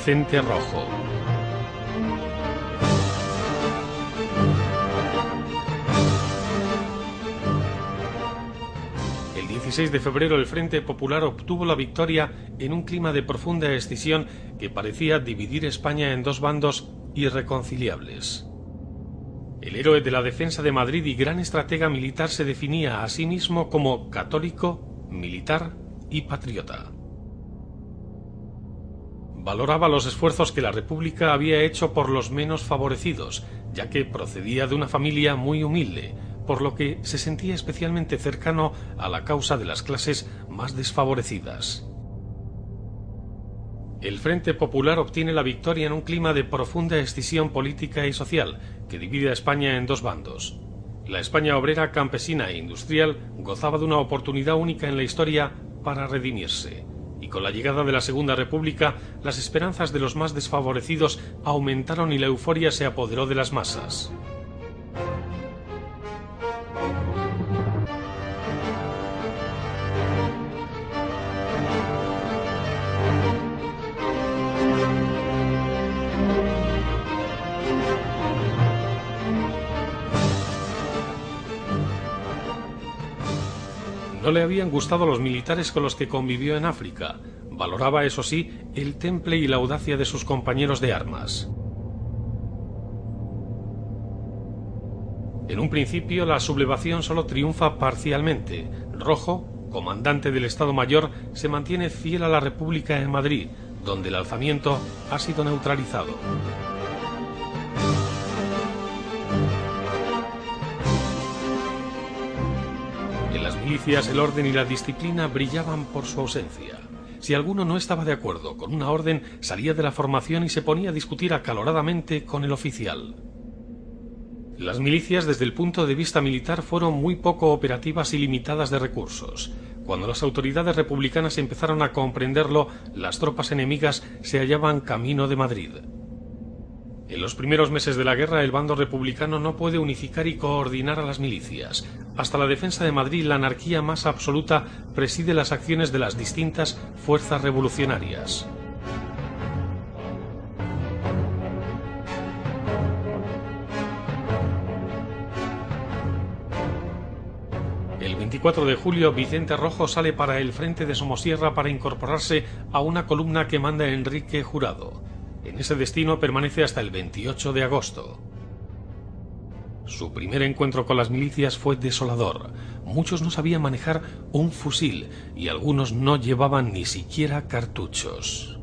Vicente Rojo. El 16 de febrero el Frente Popular obtuvo la victoria en un clima de profunda escisión que parecía dividir España en dos bandos irreconciliables. El héroe de la defensa de Madrid y gran estratega militar se definía a sí mismo como católico, militar y patriota. Valoraba los esfuerzos que la República había hecho por los menos favorecidos, ya que procedía de una familia muy humilde, por lo que se sentía especialmente cercano a la causa de las clases más desfavorecidas. El Frente Popular obtiene la victoria en un clima de profunda escisión política y social, que divide a España en dos bandos. La España obrera, campesina e industrial gozaba de una oportunidad única en la historia para redimirse. Y con la llegada de la Segunda República, las esperanzas de los más desfavorecidos aumentaron y la euforia se apoderó de las masas. No le habían gustado los militares con los que convivió en África. Valoraba, eso sí, el temple y la audacia de sus compañeros de armas. En un principio, la sublevación solo triunfa parcialmente. Rojo, comandante del Estado Mayor, se mantiene fiel a la República en Madrid, donde el alzamiento ha sido neutralizado. Milicias, el orden y la disciplina brillaban por su ausencia. Si alguno no estaba de acuerdo con una orden, salía de la formación y se ponía a discutir acaloradamente con el oficial. Las milicias, desde el punto de vista militar, fueron muy poco operativas y limitadas de recursos. Cuando las autoridades republicanas empezaron a comprenderlo, las tropas enemigas se hallaban camino de Madrid. En los primeros meses de la guerra, el bando republicano no puede unificar y coordinar a las milicias. Hasta la defensa de Madrid, la anarquía más absoluta preside las acciones de las distintas fuerzas revolucionarias. El 24 de julio, Vicente Rojo sale para el frente de Somosierra para incorporarse a una columna que manda Enrique Jurado. En ese destino permanece hasta el 28 de agosto. Su primer encuentro con las milicias fue desolador. Muchos no sabían manejar un fusil y algunos no llevaban ni siquiera cartuchos.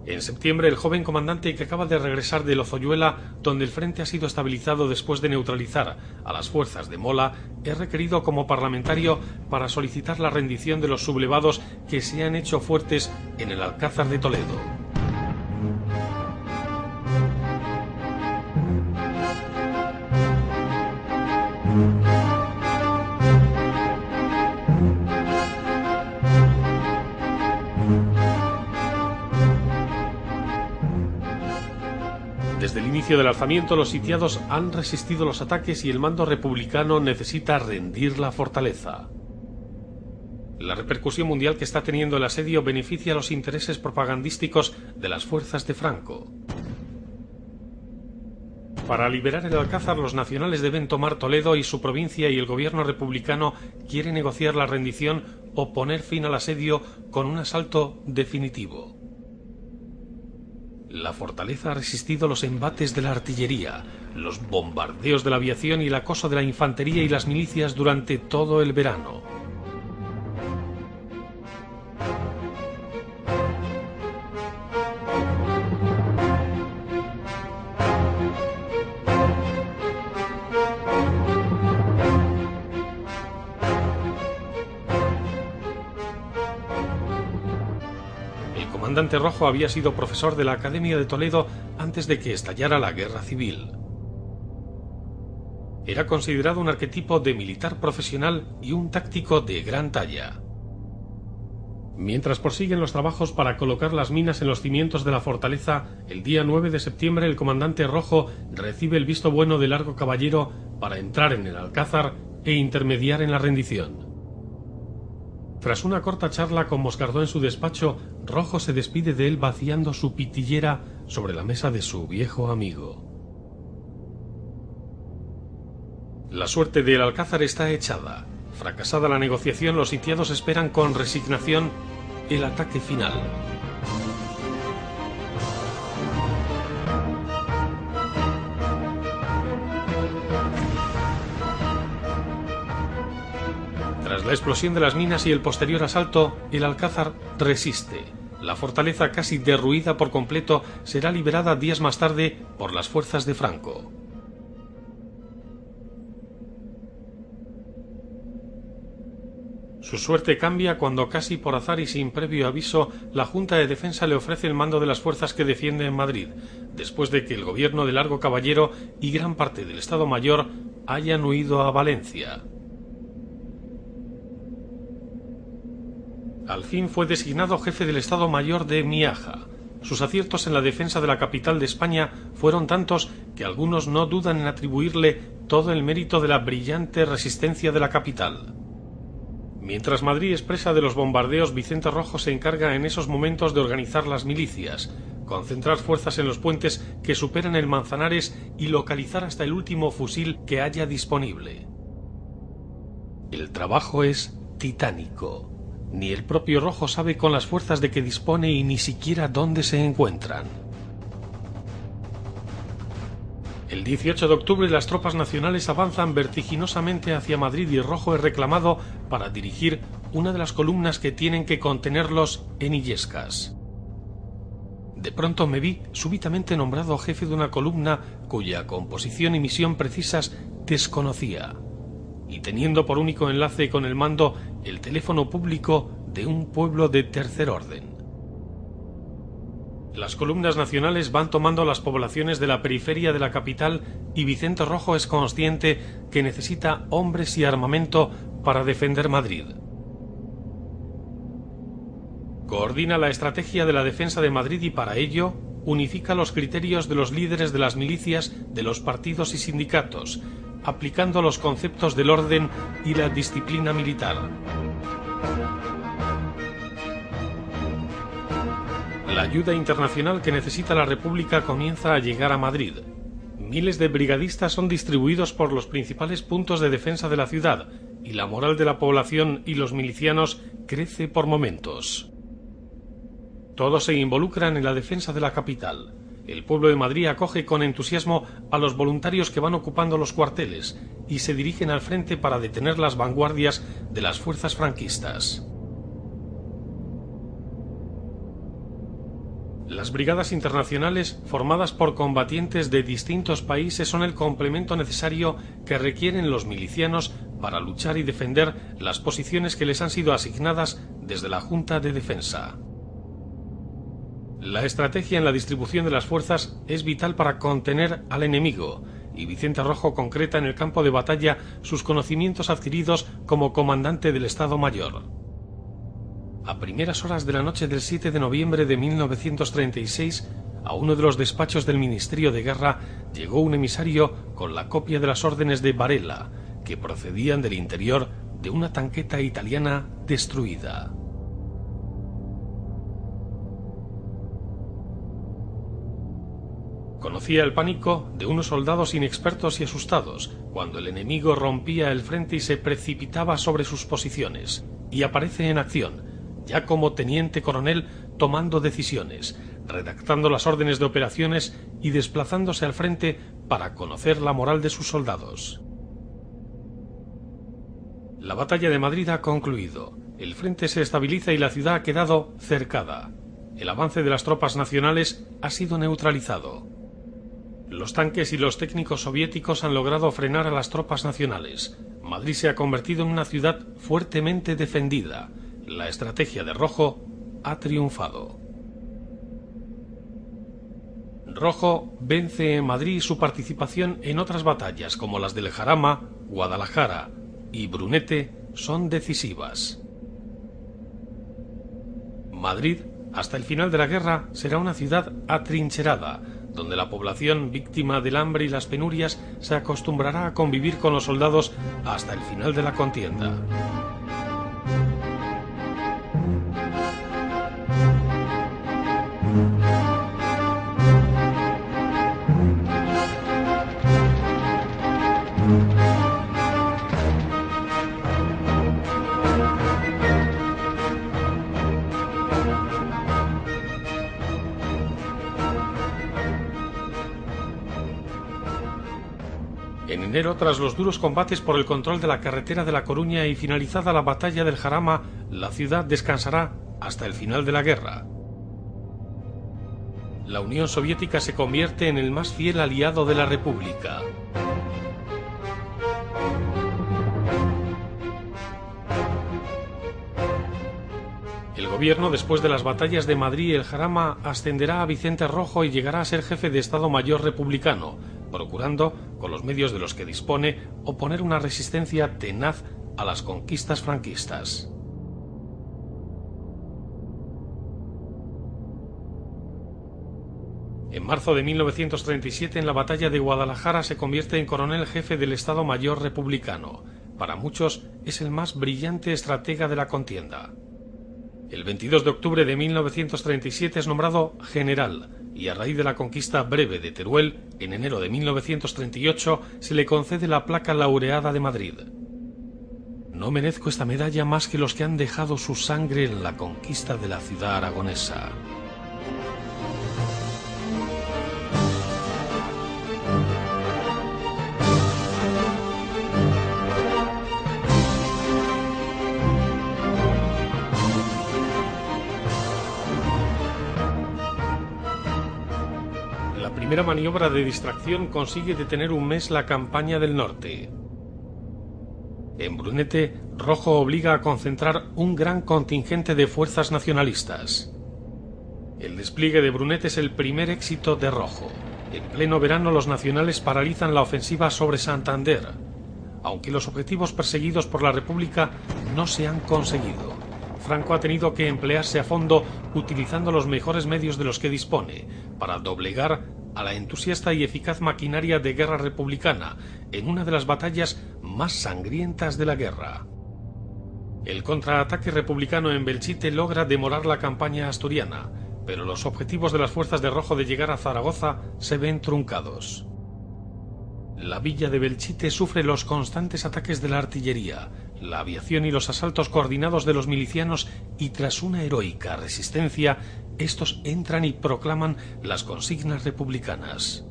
En septiembre, el joven comandante, que acaba de regresar de Lozoyuela, donde el frente ha sido estabilizado después de neutralizar a las fuerzas de Mola, es requerido como parlamentario para solicitar la rendición de los sublevados que se han hecho fuertes en el Alcázar de Toledo. Desde el inicio del alzamiento, los sitiados han resistido los ataques y el mando republicano necesita rendir la fortaleza. La repercusión mundial que está teniendo el asedio beneficia a los intereses propagandísticos de las fuerzas de Franco. Para liberar el Alcázar, los nacionales deben tomar Toledo y su provincia, y el gobierno republicano quiere negociar la rendición o poner fin al asedio con un asalto definitivo. La fortaleza ha resistido los embates de la artillería, los bombardeos de la aviación y el acoso de la infantería y las milicias durante todo el verano. El comandante Rojo había sido profesor de la Academia de Toledo antes de que estallara la Guerra Civil. Era considerado un arquetipo de militar profesional y un táctico de gran talla. Mientras prosiguen los trabajos para colocar las minas en los cimientos de la fortaleza, el día 9 de septiembre el comandante Rojo recibe el visto bueno de Largo Caballero para entrar en el Alcázar e intermediar en la rendición. Tras una corta charla con Moscardó en su despacho, Rojo se despide de él vaciando su pitillera sobre la mesa de su viejo amigo. La suerte del Alcázar está echada. Fracasada la negociación, los sitiados esperan con resignación el ataque final. Tras la explosión de las minas y el posterior asalto, el Alcázar resiste. La fortaleza, casi derruida por completo, será liberada días más tarde por las fuerzas de Franco. Su suerte cambia cuando, casi por azar y sin previo aviso, la Junta de Defensa le ofrece el mando de las fuerzas que defienden Madrid, después de que el gobierno de Largo Caballero y gran parte del Estado Mayor hayan huido a Valencia. Al fin fue designado jefe del Estado Mayor de Miaja. Sus aciertos en la defensa de la capital de España fueron tantos que algunos no dudan en atribuirle todo el mérito de la brillante resistencia de la capital. Mientras Madrid es presa de los bombardeos, Vicente Rojo se encarga en esos momentos de organizar las milicias, concentrar fuerzas en los puentes que superan el Manzanares y localizar hasta el último fusil que haya disponible. El trabajo es titánico. Ni el propio Rojo sabe con las fuerzas de que dispone y ni siquiera dónde se encuentran. El 18 de octubre las tropas nacionales avanzan vertiginosamente hacia Madrid y Rojo es reclamado para dirigir una de las columnas que tienen que contenerlos en Illescas. De pronto me vi súbitamente nombrado jefe de una columna cuya composición y misión precisas desconocía, y teniendo por único enlace con el mando el teléfono público de un pueblo de tercer orden. Las columnas nacionales van tomando las poblaciones de la periferia de la capital y Vicente Rojo es consciente que necesita hombres y armamento para defender Madrid. Coordina la estrategia de la defensa de Madrid y para ello unifica los criterios de los líderes de las milicias, de los partidos y sindicatos, aplicando los conceptos del orden y la disciplina militar. La ayuda internacional que necesita la República comienza a llegar a Madrid. Miles de brigadistas son distribuidos por los principales puntos de defensa de la ciudad y la moral de la población y los milicianos crece por momentos. Todos se involucran en la defensa de la capital. El pueblo de Madrid acoge con entusiasmo a los voluntarios que van ocupando los cuarteles y se dirigen al frente para detener las vanguardias de las fuerzas franquistas. Las brigadas internacionales, formadas por combatientes de distintos países, son el complemento necesario que requieren los milicianos para luchar y defender las posiciones que les han sido asignadas desde la Junta de Defensa. La estrategia en la distribución de las fuerzas es vital para contener al enemigo, y Vicente Rojo concreta en el campo de batalla sus conocimientos adquiridos como comandante del Estado Mayor. A primeras horas de la noche del 7 de noviembre de 1936, a uno de los despachos del Ministerio de Guerra llegó un emisario con la copia de las órdenes de Varela, que procedían del interior de una tanqueta italiana destruida. Conocía el pánico de unos soldados inexpertos y asustados, cuando el enemigo rompía el frente y se precipitaba sobre sus posiciones, y aparece en acción, ya como teniente coronel, tomando decisiones, redactando las órdenes de operaciones y desplazándose al frente para conocer la moral de sus soldados. La batalla de Madrid ha concluido, el frente se estabiliza y la ciudad ha quedado cercada. El avance de las tropas nacionales ha sido neutralizado. Los tanques y los técnicos soviéticos han logrado frenar a las tropas nacionales. Madrid se ha convertido en una ciudad fuertemente defendida. La estrategia de Rojo ha triunfado. Rojo vence en Madrid y su participación en otras batallas como las del Jarama, Guadalajara y Brunete son decisivas. Madrid, hasta el final de la guerra, será una ciudad atrincherada, donde la población víctima del hambre y las penurias se acostumbrará a convivir con los soldados hasta el final de la contienda. enero, tras los duros combates por el control de la carretera de La Coruña y finalizada la batalla del Jarama, la ciudad descansará hasta el final de la guerra. La Unión Soviética se convierte en el más fiel aliado de la República. El gobierno, después de las batallas de Madrid y el Jarama, ascenderá a Vicente Rojo y llegará a ser jefe de Estado Mayor republicano, procurando, con los medios de los que dispone, oponer una resistencia tenaz a las conquistas franquistas. En marzo de 1937, en la batalla de Guadalajara, se convierte en coronel jefe del Estado Mayor republicano. Para muchos, es el más brillante estratega de la contienda. El 22 de octubre de 1937 es nombrado general, y a raíz de la conquista breve de Teruel, en enero de 1938, se le concede la placa laureada de Madrid. No merezco esta medalla más que los que han dejado su sangre en la conquista de la ciudad aragonesa. La primera maniobra de distracción consigue detener un mes la campaña del norte. En Brunete, Rojo obliga a concentrar un gran contingente de fuerzas nacionalistas. El despliegue de Brunete es el primer éxito de Rojo. En pleno verano, los nacionales paralizan la ofensiva sobre Santander, aunque los objetivos perseguidos por la República no se han conseguido. Franco ha tenido que emplearse a fondo utilizando los mejores medios de los que dispone para doblegar a la entusiasta y eficaz maquinaria de guerra republicana en una de las batallas más sangrientas de la guerra. El contraataque republicano en Belchite logra demorar la campaña asturiana, pero los objetivos de las fuerzas de Rojo de llegar a Zaragoza se ven truncados. La villa de Belchite sufre los constantes ataques de la artillería, la aviación y los asaltos coordinados de los milicianos, y tras una heroica resistencia, estos entran y proclaman las consignas republicanas.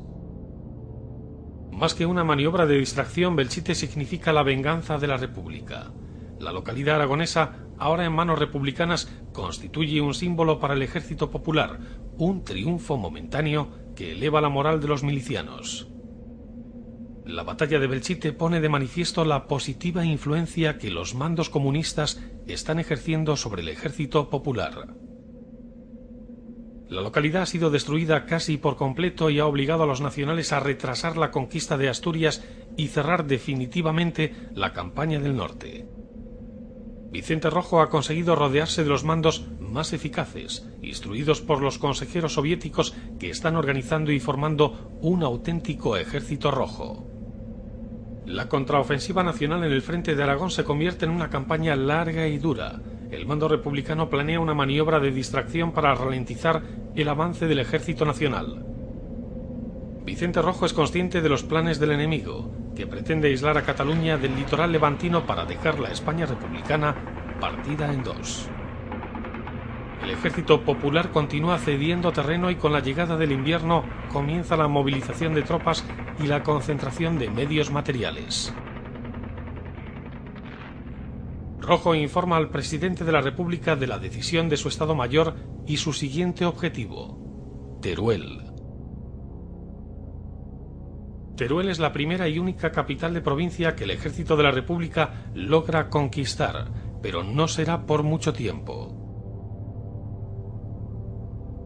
Más que una maniobra de distracción, Belchite significa la venganza de la República. La localidad aragonesa, ahora en manos republicanas, constituye un símbolo para el ejército popular, un triunfo momentáneo que eleva la moral de los milicianos. La batalla de Belchite pone de manifiesto la positiva influencia que los mandos comunistas están ejerciendo sobre el ejército popular. La localidad ha sido destruida casi por completo y ha obligado a los nacionales a retrasar la conquista de Asturias y cerrar definitivamente la campaña del norte. Vicente Rojo ha conseguido rodearse de los mandos más eficaces, instruidos por los consejeros soviéticos que están organizando y formando un auténtico ejército rojo. La contraofensiva nacional en el frente de Aragón se convierte en una campaña larga y dura. El mando republicano planea una maniobra de distracción para ralentizar el avance del ejército nacional. Vicente Rojo es consciente de los planes del enemigo, que pretende aislar a Cataluña del litoral levantino para dejar la España republicana partida en dos. El ejército popular continúa cediendo terreno y con la llegada del invierno comienza la movilización de tropas y la concentración de medios materiales. Rojo informa al presidente de la República de la decisión de su Estado Mayor y su siguiente objetivo: Teruel. Teruel es la primera y única capital de provincia que el ejército de la República logra conquistar, pero no será por mucho tiempo.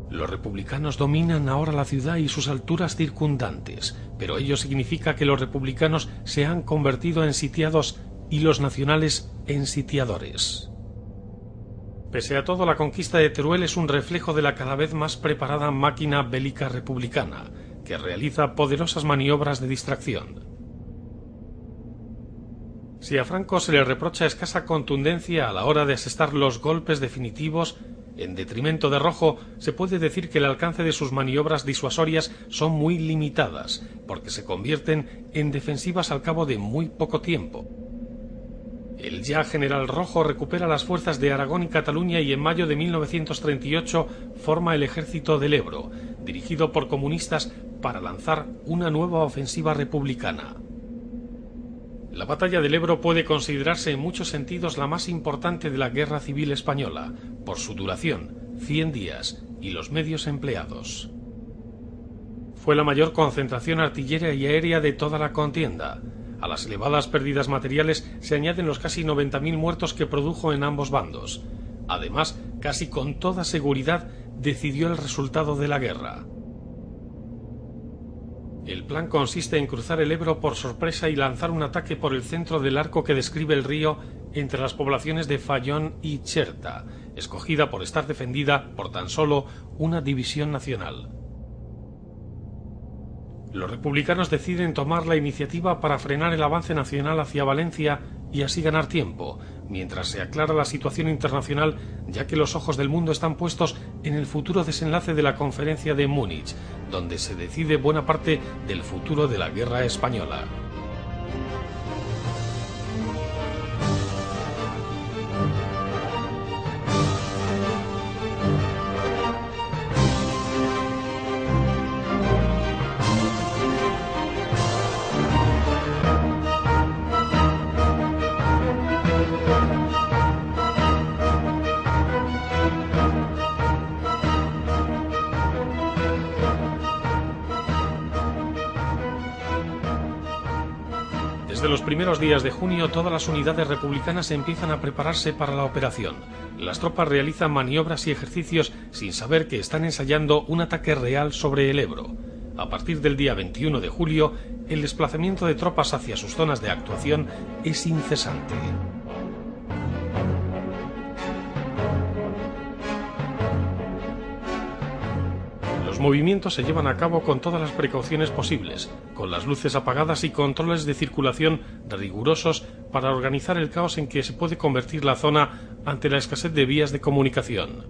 Los republicanos dominan ahora la ciudad y sus alturas circundantes, pero ello significa que los republicanos se han convertido en sitiados y los nacionales en sitiadores. Pese a todo, la conquista de Teruel es un reflejo de la cada vez más preparada máquina bélica republicana, que realiza poderosas maniobras de distracción. Si a Franco se le reprocha escasa contundencia a la hora de asestar los golpes definitivos, en detrimento de Rojo, se puede decir que el alcance de sus maniobras disuasorias son muy limitadas, porque se convierten en defensivas al cabo de muy poco tiempo. El ya general Rojo recupera las fuerzas de Aragón y Cataluña y en mayo de 1938 forma el Ejército del Ebro, dirigido por comunistas, para lanzar una nueva ofensiva republicana. La batalla del Ebro puede considerarse en muchos sentidos la más importante de la Guerra Civil Española, por su duración, 100 días, y los medios empleados. Fue la mayor concentración artillera y aérea de toda la contienda. A las elevadas pérdidas materiales se añaden los casi 90.000 muertos que produjo en ambos bandos. Además, casi con toda seguridad, decidió el resultado de la guerra. El plan consiste en cruzar el Ebro por sorpresa y lanzar un ataque por el centro del arco que describe el río entre las poblaciones de Fayón y Cherta, escogida por estar defendida por tan solo una división nacional. Los republicanos deciden tomar la iniciativa para frenar el avance nacional hacia Valencia y así ganar tiempo, mientras se aclara la situación internacional, ya que los ojos del mundo están puestos en el futuro desenlace de la conferencia de Múnich, donde se decide buena parte del futuro de la guerra española. Desde los primeros días de junio, todas las unidades republicanas empiezan a prepararse para la operación. Las tropas realizan maniobras y ejercicios sin saber que están ensayando un ataque real sobre el Ebro. A partir del día 21 de julio, el desplazamiento de tropas hacia sus zonas de actuación es incesante. Los movimientos se llevan a cabo con todas las precauciones posibles, con las luces apagadas y controles de circulación rigurosos para organizar el caos en que se puede convertir la zona ante la escasez de vías de comunicación.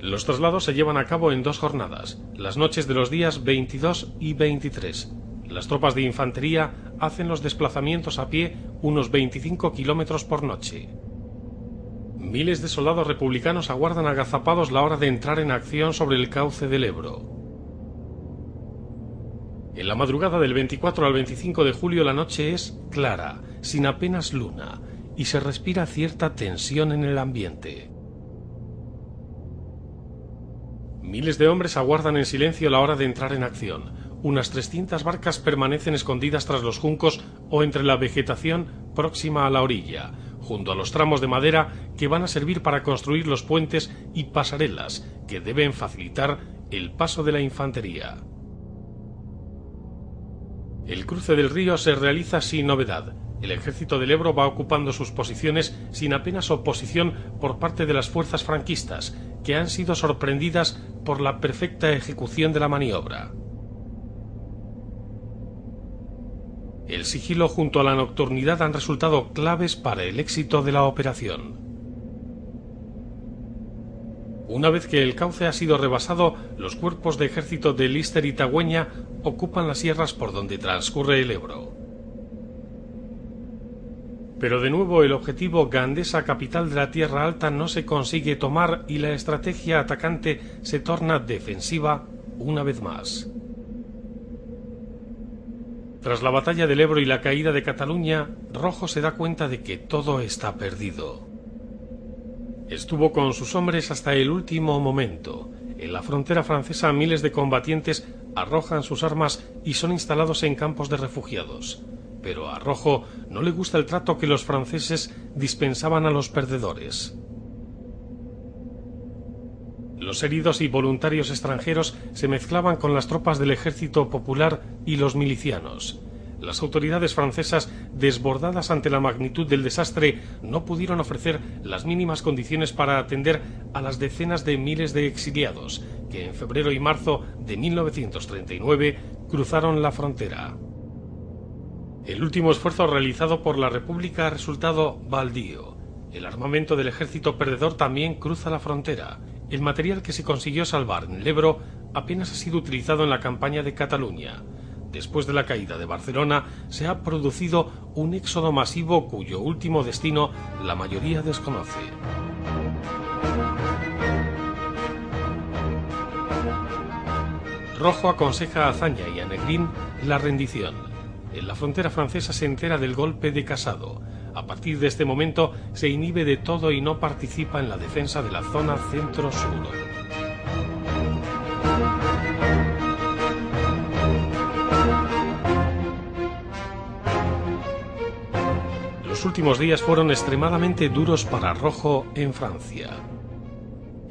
Los traslados se llevan a cabo en 2 jornadas, las noches de los días 22 y 23. Las tropas de infantería hacen los desplazamientos a pie unos 25 kilómetros por noche. Miles de soldados republicanos aguardan agazapados la hora de entrar en acción sobre el cauce del Ebro. En la madrugada del 24 al 25 de julio la noche es clara, sin apenas luna, y se respira cierta tensión en el ambiente. Miles de hombres aguardan en silencio la hora de entrar en acción. Unas 300 barcas permanecen escondidas tras los juncos o entre la vegetación próxima a la orilla, junto a los tramos de madera que van a servir para construir los puentes y pasarelas que deben facilitar el paso de la infantería. El cruce del río se realiza sin novedad. El ejército del Ebro va ocupando sus posiciones sin apenas oposición por parte de las fuerzas franquistas, que han sido sorprendidas por la perfecta ejecución de la maniobra. El sigilo junto a la nocturnidad han resultado claves para el éxito de la operación. Una vez que el cauce ha sido rebasado, los cuerpos de ejército de Líster y Tagüeña ocupan las sierras por donde transcurre el Ebro. Pero de nuevo el objetivo Gandesa, capital de la Tierra Alta, no se consigue tomar y la estrategia atacante se torna defensiva una vez más. Tras la batalla del Ebro y la caída de Cataluña, Rojo se da cuenta de que todo está perdido. Estuvo con sus hombres hasta el último momento. En la frontera francesa miles de combatientes arrojan sus armas y son instalados en campos de refugiados. Pero a Rojo no le gusta el trato que los franceses dispensaban a los perdedores. Los heridos y voluntarios extranjeros se mezclaban con las tropas del ejército popular y los milicianos. Las autoridades francesas, desbordadas ante la magnitud del desastre, no pudieron ofrecer las mínimas condiciones para atender a las decenas de miles de exiliados que en febrero y marzo de 1939 cruzaron la frontera. El último esfuerzo realizado por la República ha resultado baldío. El armamento del ejército perdedor también cruza la frontera. El material que se consiguió salvar en el Ebro apenas ha sido utilizado en la campaña de Cataluña. Después de la caída de Barcelona, se ha producido un éxodo masivo cuyo último destino la mayoría desconoce. Rojo aconseja a Azaña y a Negrín la rendición. En la frontera francesa se entera del golpe de Casado. A partir de este momento se inhibe de todo y no participa en la defensa de la zona centro-sur. Los últimos días fueron extremadamente duros para Rojo en Francia.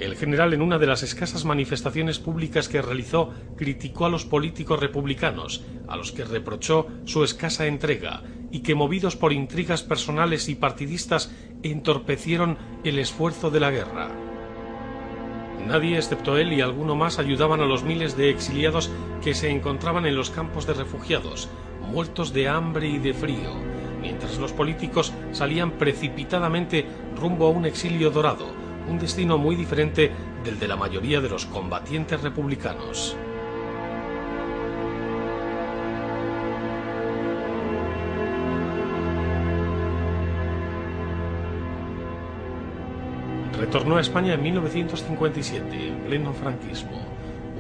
El general, en una de las escasas manifestaciones públicas que realizó, criticó a los políticos republicanos, a los que reprochó su escasa entrega y que, movidos por intrigas personales y partidistas, entorpecieron el esfuerzo de la guerra. Nadie, excepto él y alguno más, ayudaban a los miles de exiliados que se encontraban en los campos de refugiados, muertos de hambre y de frío, mientras los políticos salían precipitadamente rumbo a un exilio dorado, un destino muy diferente del de la mayoría de los combatientes republicanos. Retornó a España en 1957, en pleno franquismo,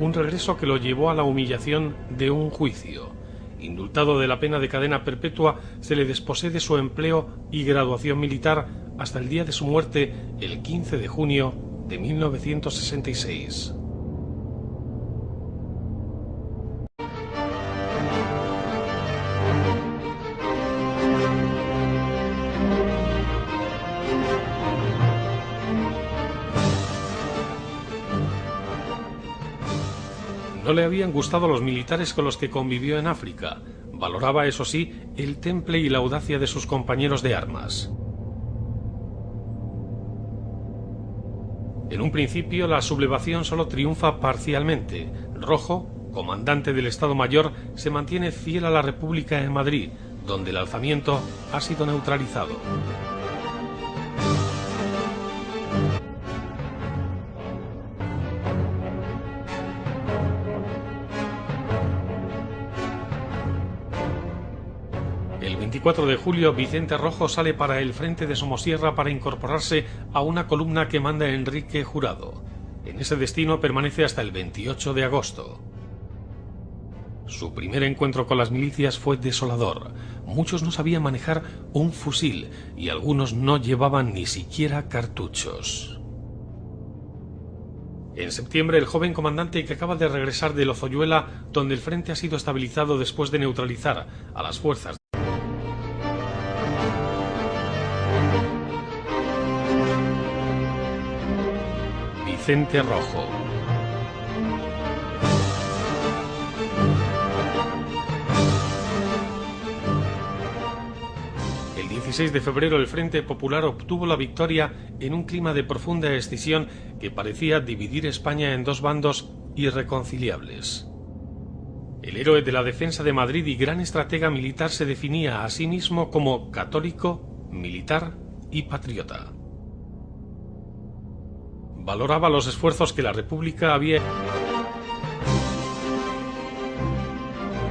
un regreso que lo llevó a la humillación de un juicio. Indultado de la pena de cadena perpetua, se le desposee de su empleo y graduación militar hasta el día de su muerte, el 15 de junio de 1966. No le habían gustado los militares con los que convivió en África. Valoraba, eso sí, el temple y la audacia de sus compañeros de armas. En un principio, la sublevación solo triunfa parcialmente. Rojo, comandante del Estado Mayor, se mantiene fiel a la República en Madrid, donde el alzamiento ha sido neutralizado. El 24 de julio, Vicente Rojo sale para el frente de Somosierra para incorporarse a una columna que manda Enrique Jurado. En ese destino permanece hasta el 28 de agosto. Su primer encuentro con las milicias fue desolador. Muchos no sabían manejar un fusil y algunos no llevaban ni siquiera cartuchos. En septiembre, el joven comandante, que acaba de regresar de Lozoyuela, donde el frente ha sido estabilizado después de neutralizar a las fuerzas Vicente Rojo. El 16 de febrero el Frente Popular obtuvo la victoria en un clima de profunda escisión que parecía dividir España en dos bandos irreconciliables. El héroe de la defensa de Madrid y gran estratega militar se definía a sí mismo como católico, militar y patriota. Valoraba los esfuerzos que la República había hecho.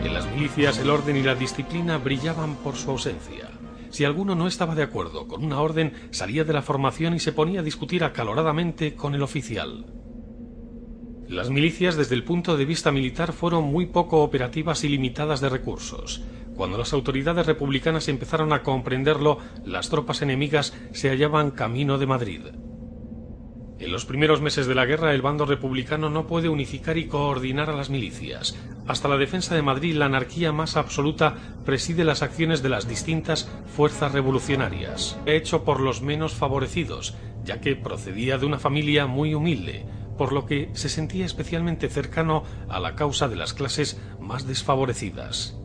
En las milicias el orden y la disciplina brillaban por su ausencia. Si alguno no estaba de acuerdo con una orden, salía de la formación y se ponía a discutir acaloradamente con el oficial. Las milicias, desde el punto de vista militar, fueron muy poco operativas y limitadas de recursos. Cuando las autoridades republicanas empezaron a comprenderlo, las tropas enemigas se hallaban camino de Madrid. En los primeros meses de la guerra, el bando republicano no puede unificar y coordinar a las milicias. Hasta la defensa de Madrid, la anarquía más absoluta preside las acciones de las distintas fuerzas revolucionarias. Hecho por los menos favorecidos, ya que procedía de una familia muy humilde, por lo que se sentía especialmente cercano a la causa de las clases más desfavorecidas.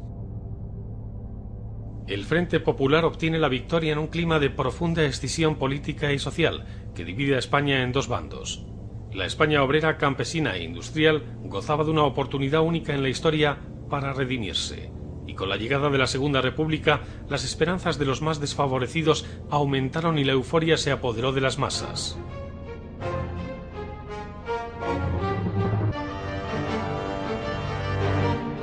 El Frente Popular obtiene la victoria en un clima de profunda escisión política y social que divide a España en dos bandos. La España obrera, campesina e industrial gozaba de una oportunidad única en la historia para redimirse, y con la llegada de la Segunda República las esperanzas de los más desfavorecidos aumentaron y la euforia se apoderó de las masas.